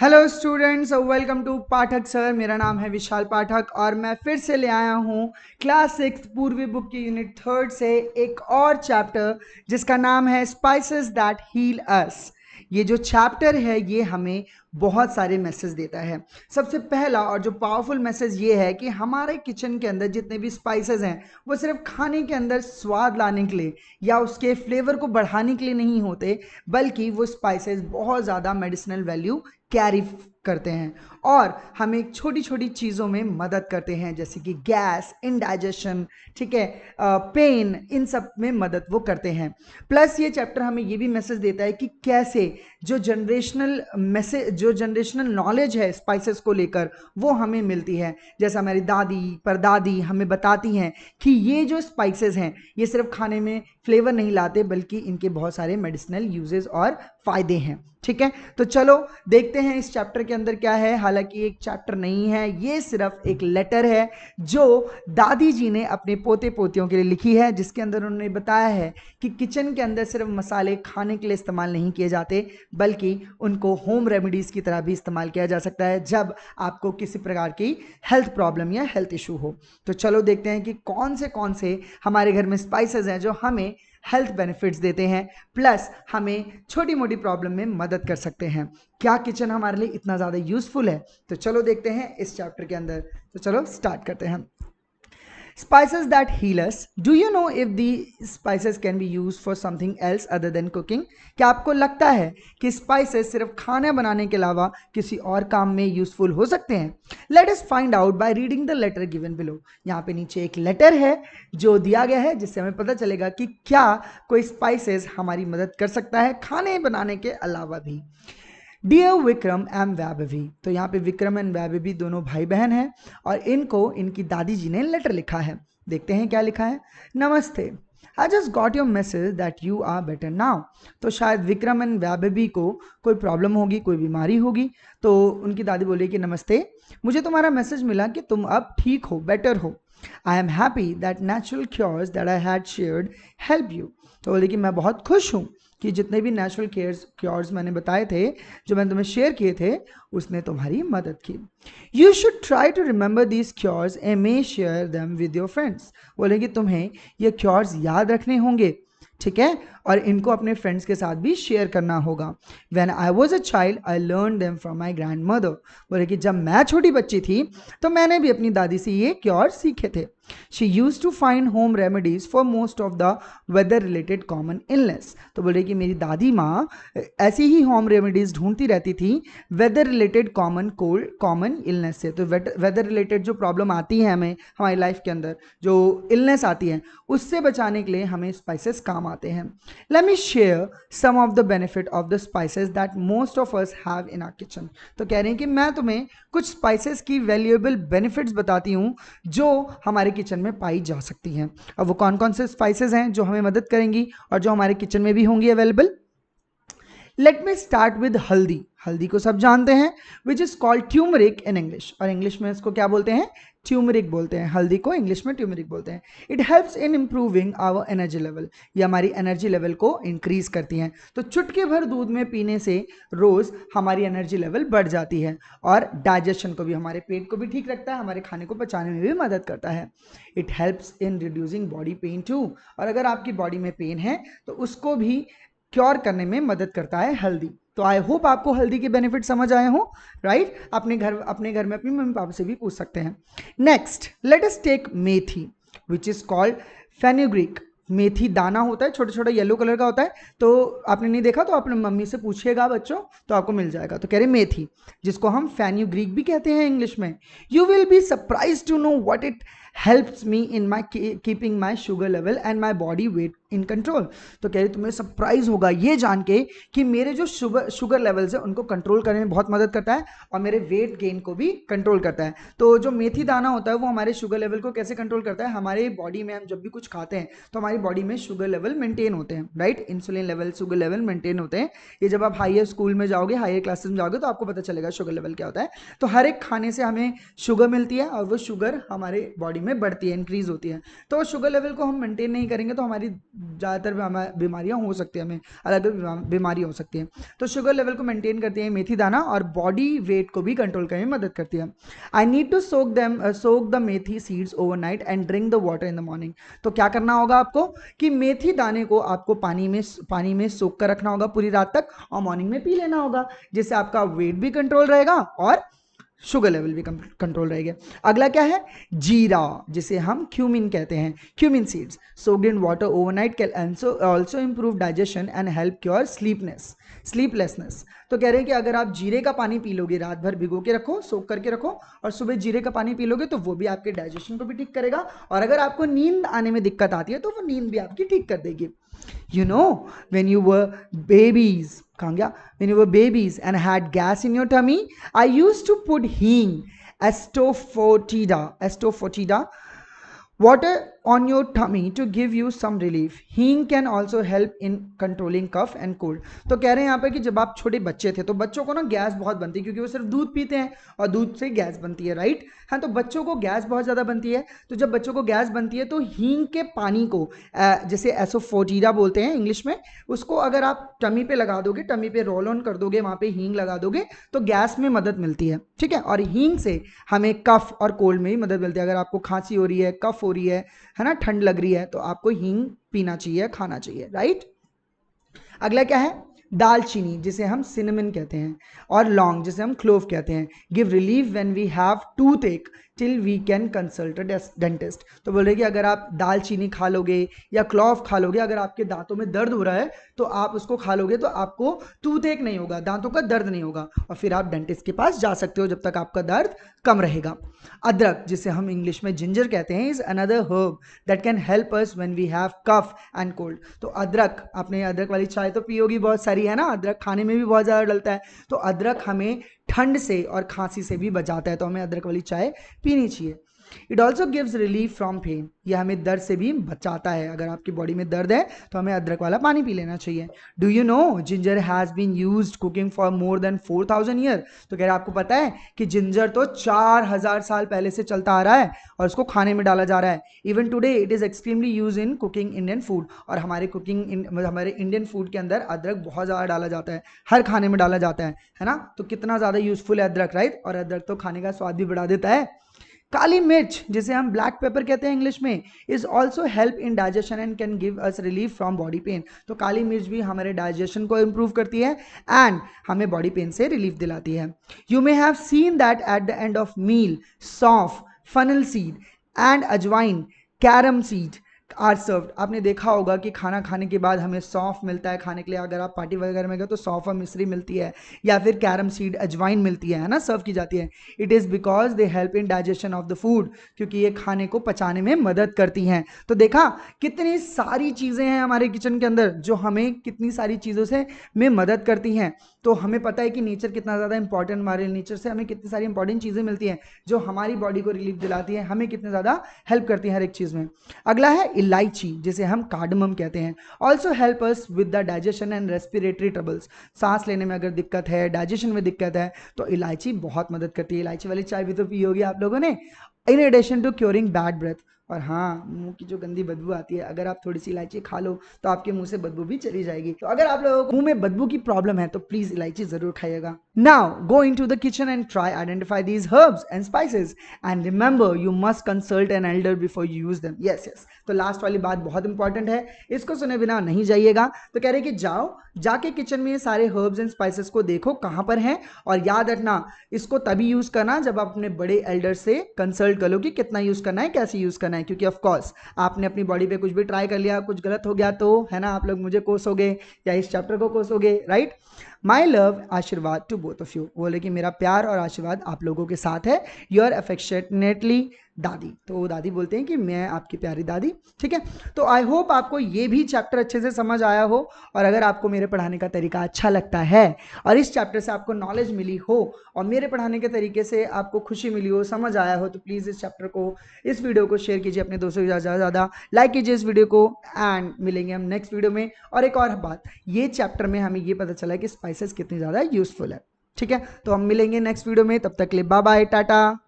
Hello students, welcome to Pathak sir. मेरा नाम है विशाल पाठक और मैं फिर से ले आया हूँ क्लास 6 पूर्वी बुक की यूनिट 3 से एक और चैप्टर जिसका नाम है स्पाइसेस दैट हील अस। ये जो चैप्टर है ये हमें बहुत सारे मैसेज देता है। सबसे पहला और जो पावरफुल मैसेज ये है कि हमारे किचन के अंदर जितने भी स्पाइसेस हैं वो सिर्फ खाने के अंदर स्वाद लाने के लिए या उसके फ्लेवर को बढ़ाने के लिए नहीं होते, बल्कि वो स्पाइसेस बहुत ज़्यादा मेडिसिनल वैल्यू कैरी करते हैं और हमें छोटी छोटी चीज़ों में मदद करते हैं, जैसे कि गैस, इंडाइजेशन, ठीक है, पेन, इन सब में मदद वो करते हैं। प्लस ये चैप्टर हमें ये भी मैसेज देता है कि कैसे जो जनरेशनल नॉलेज है स्पाइसेस को लेकर वो हमें मिलती है। जैसे हमारी दादी परदादी हमें बताती हैं कि ये जो स्पाइसेस हैं ये सिर्फ खाने में फ्लेवर नहीं लाते, बल्कि इनके बहुत सारे मेडिसिनल यूजेस और फायदे हैं। ठीक है, तो चलो देखते हैं इस चैप्टर के अंदर क्या है। हालांकि एक चैप्टर नहीं है, ये सिर्फ एक लेटर है जो दादी जी ने अपने पोते पोतियों के लिए लिखी है, जिसके अंदर उन्होंने बताया है कि किचन के अंदर सिर्फ मसाले खाने के लिए इस्तेमाल नहीं किए जाते, बल्कि उनको होम रेमेडीज की तरह भी इस्तेमाल किया जा सकता है जब आपको किसी प्रकार की हेल्थ प्रॉब्लम या हेल्थ इशू हो। तो चलो देखते हैं कि कौन से हमारे घर में स्पाइसेस हैं जो हमें हेल्थ बेनिफिट्स देते हैं, प्लस हमें छोटी मोटी प्रॉब्लम में मदद कर सकते हैं। क्या किचन हमारे लिए इतना ज़्यादा यूजफुल है? तो चलो देखते हैं इस चैप्टर के अंदर। तो चलो स्टार्ट करते हैं। Spices that heal us. Do you know if the spices can be used for something else other than cooking? क्या आपको लगता है कि स्पाइसेस सिर्फ खाना बनाने के अलावा किसी और काम में यूजफुल हो सकते हैं? Let us find out by reading the letter given below. यहाँ पे नीचे एक लेटर है जो दिया गया है, जिससे हमें पता चलेगा कि क्या कोई स्पाइसेस हमारी मदद कर सकता है खाने बनाने के अलावा भी। डियर विक्रम एंड वैभवी, तो यहाँ पे विक्रम एंड वैभवी दोनों भाई बहन हैं और इनको इनकी दादी जी ने लेटर लिखा है। देखते हैं क्या लिखा है। नमस्ते, I just got your message that you are better now. तो शायद विक्रम एंड वैभवी को कोई प्रॉब्लम होगी, कोई बीमारी होगी, तो उनकी दादी बोली कि नमस्ते, मुझे तुम्हारा मैसेज मिला कि तुम अब ठीक हो, बेटर हो। I am happy that natural cures that I had shared help you. तो बोले कि मैं बहुत खुश हूँ कि जितने भी नेचुरल क्योर्स मैंने बताए थे, जो मैंने तुम्हें शेयर किए थे, उसने तुम्हारी मदद की। You should try to remember these cures and may share them with your friends. बोले कि तुम्हें ये क्योर्स याद रखने होंगे, ठीक है, और इनको अपने फ्रेंड्स के साथ भी शेयर करना होगा। When I was a child, I learned them from my grandmother। बोले कि जब मैं छोटी बच्ची थी तो मैंने भी अपनी दादी से ये क्योर सीखे थे। She used to find home remedies for most of the weather related common illness। तो बोले कि मेरी दादी माँ ऐसी ही होम रेमेडीज ढूंढती रहती थी weather related common cold common illness से। तो वेदर रिलेटेड जो प्रॉब्लम आती है हमें हमारी लाइफ के अंदर, जो इलनेस आती है, उससे बचाने के लिए हमें स्पाइसेस काम आते हैं। Let me share some of the benefit of the spices that most of us have in our kitchen। तो कह रहे हैं कि मैं तुम्हें कुछ स्पाइसेस की वैल्यूएबल बेनिफिट्स बताती हूँ जो हमारे किचन में पाई जा सकती हैं। अब वो कौन कौन से स्पाइसेस हैं जो हमें मदद करेंगी और जो हमारे किचन में भी होंगी available. Let me start with हल्दी। हल्दी को सब जानते हैं, विच is called turmeric in English, और इंग्लिश में इसको क्या बोलते हैं? ट्यूमरिक बोलते हैं। हल्दी को इंग्लिश में ट्यूमरिक बोलते हैं। It helps in improving our energy level. ये हमारी एनर्जी लेवल को इंक्रीज करती हैं। तो चुटकी भर दूध में पीने से रोज हमारी एनर्जी लेवल बढ़ जाती है और डाइजेशन को भी, हमारे पेट को भी ठीक रखता है, हमारे खाने को पचाने में भी मदद करता है। It helps in reducing body pain too, और अगर आपकी बॉडी में पेन है तो उसको भी क्योर करने में मदद करता है हल्दी। तो आई होप आपको हल्दी के बेनिफिट समझ आए हो, राइट? अपने घर में अपनी मम्मी पापा से भी पूछ सकते हैं। Next let us take methi, which is called fenugreek. मेथी दाना होता है, छोटा छोटा येलो कलर का होता है। तो आपने नहीं देखा तो अपने मम्मी से पूछिएगा बच्चों, तो आपको मिल जाएगा। तो कह रहे मेथी, जिसको हम फेन्यूग्रीक भी कहते हैं इंग्लिश में। You will be surprise to know what it helps me in my keeping my sugar level and my body weight in control. तो कह रही तुम्हें सरप्राइज होगा ये जान के कि मेरे जो शुगर लेवल्स है उनको कंट्रोल करने में बहुत मदद करता है और मेरे वेट गेन को भी कंट्रोल करता है। तो जो मेथी दाना होता है वो हमारे शुगर लेवल को कैसे कंट्रोल करता है? हमारे बॉडी में हम जब भी कुछ खाते हैं तो हमारी बॉडी में शुगर लेवल मेंटेन होते हैं, right? Insulin level, sugar level maintain होते हैं। ये जब आप हायर स्कूल में जाओगे, हायर क्लासेस में जाओगे तो आपको पता चलेगा शुगर लेवल क्या होता है। तो हर एक खाने से हमें शुगर मिलती है और वो शुगर हमारे बॉडी बॉडी में बढ़ती है, इंक्रीज होती है। तो शुगर लेवल को हम मेंटेन नहीं करेंगे तो हमारी ज़्यादातर बीमारियां हो सकती है, हमें अलग अलग बीमारी हो सकती है। तो शुगर लेवल को मेंटेन करती है मेथी दाना और बॉडी वेट को भी कंट्रोल करने में मदद करती है। I need to soak the methi seeds overnight and drink the water in the morning. तो क्या करना होगा आपको कि मेथी दाने को आपको पानी में सोख कर रखना होगा पूरी रात तक और मॉर्निंग में पी लेना होगा, जिससे आपका वेट भी कंट्रोल रहेगा और शुगर लेवल भी कंट्रोल रहेगा। अगला क्या है, जीरा, जिसे हम क्यूमिन कहते हैं। Cumin seeds soaked in water overnight can also improve digestion and help cure sleeplessness. तो कह रहे हैं कि अगर आप जीरे का पानी पी लोगे, रात भर भिगो के रखो, सोख करके रखो और सुबह जीरे का पानी पी लोगे तो वो भी आपके डाइजेशन को भी ठीक करेगा, और अगर आपको नींद आने में दिक्कत आती है तो वो नींद भी आपकी ठीक कर देगी। You know, when you were babies, when you were babies and had gas in your tummy, I used to put hing, asafoetida, water on your tummy to give you some relief. Hing can also help in controlling cough and cold. तो कह रहे हैं यहाँ पे कि जब आप छोटे बच्चे थे तो बच्चों को ना गैस बहुत बनती है क्योंकि वो सिर्फ दूध पीते हैं और दूध से गैस बनती है, राइट। हाँ, तो बच्चों को गैस बहुत ज़्यादा बनती है। तो जब बच्चों को गैस बनती है तो हींग के पानी को जैसे एसोफोटीडा बोलते हैं इंग्लिश में, उसको अगर आप टमी पे लगा दोगे, टमी पे रोल ऑन कर दोगे, वहाँ पे हींग लगा दोगे तो गैस में मदद मिलती है, ठीक है। और हींग से हमें कफ और कोल्ड में भी मदद मिलती है। अगर आपको खांसी हो रही है, कफ हो रही है ना, ठंड लग रही है, तो आपको हींग पीना चाहिए, खाना चाहिए, राइट। अगला क्या है, दालचीनी, जिसे हम सिनेमन कहते हैं, और लौंग, जिसे हम क्लोव कहते हैं। Give relief when we have toothache till we can consult a dentist. तो बोल रहे कि अगर आप दालचीनी खा लोगे या क्लोव खा लोगे, अगर आपके दांतों में दर्द हो रहा है तो आप उसको खा लोगे तो आपको टूथएक नहीं होगा, दांतों का दर्द नहीं होगा, और फिर आप डेंटिस्ट के पास जा सकते हो जब तक आपका दर्द कम रहेगा। अदरक, जिसे हम इंग्लिश में जिंजर कहते हैं, is another herb that can help us when we have cough and cold. तो अदरक, आपने अदरक वाली चाय तो पी होगी, बहुत सारी है ना, अदरक खाने में भी बहुत ज़्यादा डलता है। तो अदरक हमें ठंड से और खांसी से भी बचाता है, तो हमें अदरक वाली चाय पीनी चाहिए। It also gives relief from pain, यह हमें दर्द से भी बचाता है। अगर आपकी बॉडी में दर्द है तो हमें अदरक वाला पानी पी लेना चाहिए। Do you know ginger has been used cooking for more than 4000 year. तो कह रहे आपको पता है कि जिंजर तो 4000 साल पहले से चलता आ रहा है और उसको खाने में डाला जा रहा है। Even today it is extremely use in cooking Indian food, और हमारे हमारे इंडियन फूड के अंदर अदरक बहुत ज़्यादा डाला जाता है, हर खाने में डाला जाता है ना। तो कितना ज़्यादा यूजफुल है अदरक, राइट। और अदरक तो खाने का स्वाद भी बढ़ा देता है। काली मिर्च, जिसे हम ब्लैक पेपर कहते हैं इंग्लिश में, is also help in digestion and can give us relief from body pain. तो काली मिर्च भी हमारे डाइजेशन को इंप्रूव करती है एंड हमें बॉडी पेन से रिलीफ दिलाती है। You may have seen that at the end of meal saunf, fennel seed and ajwain, carom seed are served. आपने देखा होगा कि खाना खाने के बाद हमें सौंफ मिलता है खाने के लिए, अगर आप पार्टी वगैरह में गए तो सौंफ और मिश्री मिलती है, या फिर कैरम सीड, अजवाइन मिलती है ना, सर्व की जाती है। It is because they help in digestion of the food, क्योंकि ये खाने को पचाने में मदद करती हैं। तो देखा कितनी सारी चीज़ें हैं हमारे किचन के अंदर जो हमें कितनी सारी चीज़ों से में मदद करती हैं। तो हमें पता है कि नेचर कितना ज़्यादा इंपॉर्टेंट, हमारे नेचर से हमें कितनी सारी इंपॉर्टेंट चीज़ें मिलती हैं जो हमारी बॉडी को रिलीफ दिलाती है, हमें कितने ज़्यादा हेल्प करती हैं हर एक चीज़ में। अगला है इलायची, जिसे हम कार्डमम कहते हैं। Also help us with the digestion and respiratory troubles. सांस लेने में अगर दिक्कत है, डाइजेशन में दिक्कत है, तो इलायची बहुत मदद करती है। इलायची वाली चाय भी तो पी होगी आप लोगों ने। In addition to curing bad breath, और हाँ, मुंह की जो गंदी बदबू आती है, अगर आप थोड़ी सी इलायची खा लो तो आपके मुंह से बदबू भी चली जाएगी। तो अगर आप लोगों को मुंह में बदबू की प्रॉब्लम है तो प्लीज इलायची जरूर खाइएगा। Now go into the kitchen and try identify these herbs and spices and remember you must consult an elder before you use them. Yes yes, तो लास्ट वाली बात बहुत इंपॉर्टेंट है, इसको सुने बिना नहीं जाइएगा। तो कह रहे कि जाओ, जाके किचन में ये सारे हर्ब्स एंड स्पाइसेस को देखो कहाँ पर हैं, और याद रखना इसको तभी यूज करना जब आप अपने बड़े एल्डर से कंसल्ट कर लो कि कितना यूज करना है, कैसे यूज करना है। क्योंकि ऑफकोर्स आपने अपनी बॉडी पे कुछ भी ट्राई कर लिया, कुछ गलत हो गया तो है ना, आप लोग मुझे कोसोगे या इस चैप्टर को कोसोगे, राइट। माई लव आशीर्वाद टू बोथ ऑफ यू, बोले कि मेरा प्यार और आशीर्वाद आप लोगों के साथ है। योर अफेक्शनेटली दादी। तो दादी बोलते हैं कि मैं आपकी प्यारी दादी, ठीक है। तो आई होप आपको ये भी चैप्टर अच्छे से समझ आया हो, और अगर आपको मेरे पढ़ाने का तरीका अच्छा लगता है और इस चैप्टर से आपको नॉलेज मिली हो और मेरे पढ़ाने के तरीके से आपको खुशी मिली हो, समझ आया हो, तो प्लीज़ इस चैप्टर को, इस वीडियो को शेयर कीजिए अपने दोस्तों के साथ, ज़्यादा लाइक कीजिए इस वीडियो को, एंड मिलेंगे हम नेक्स्ट वीडियो में। और एक और बात, ये चैप्टर में हमें ये पता चला कि स्पाइसेस कितनी ज़्यादा यूजफुल है, ठीक है। तो हम मिलेंगे नेक्स्ट वीडियो में, तब तक के लिए बाय बाय, टाटा।